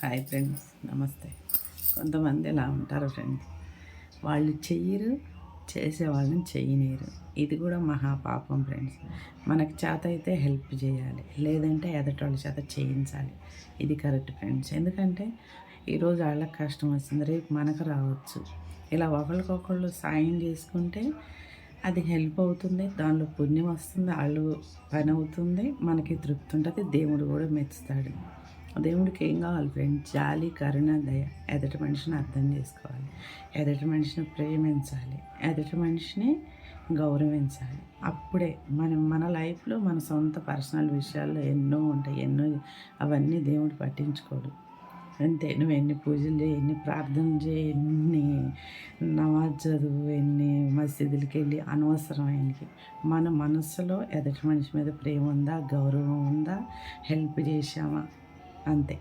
Hi friends, నమస్తే. కొంతమంది ఇలా ఉంటారు ఫ్రెండ్స్, వాళ్ళు చెయ్యరు, చేసేవాళ్ళని చెయ్యనీరు. ఇది కూడా మహాపాపం ఫ్రెండ్స్. మనకు చేత అయితే హెల్ప్ చేయాలి, లేదంటే ఎదటోళ్ళ చేత చేయించాలి. ఇది కరెక్ట్ ఫ్రెండ్స్. ఎందుకంటే ఈరోజు వాళ్ళకి కష్టం వస్తుంది, రేపు మనకు రావచ్చు. ఇలా ఒకరికొకళ్ళు సాయం చేసుకుంటే అది హెల్ప్ అవుతుంది, దానిలో పుణ్యం వస్తుంది, వాళ్ళు పని అవుతుంది, మనకి తృప్తి ఉంటుంది, దేవుడు కూడా మెచ్చుతాడు. దేవుడికి ఏం కావాలి ఫ్రెండ్స్? జాలి, కరుణ, దయ. ఎదుటి మనిషిని అర్థం చేసుకోవాలి, ఎదుటి మనిషిని ప్రేమించాలి, ఎదుటి మనిషిని గౌరవించాలి. అప్పుడే మన లైఫ్లో మన సొంత పర్సనల్ విషయాల్లో ఎన్నో ఉంటాయి, అవన్నీ దేవుడు పట్టించుకోడు. అంతే, నువ్వు ఎన్ని పూజలు చేయి, ఎన్ని ప్రార్థనలు చేయి, ఎన్ని నమాజ్ చదువు, ఎన్ని మసీదులకి వెళ్ళి అనవసరమైనవి. మన మనస్సులో ఎదుటి మనిషి మీద ప్రేమ ఉందా, గౌరవం ఉందా, హెల్ప్ చేశామా, అంతే.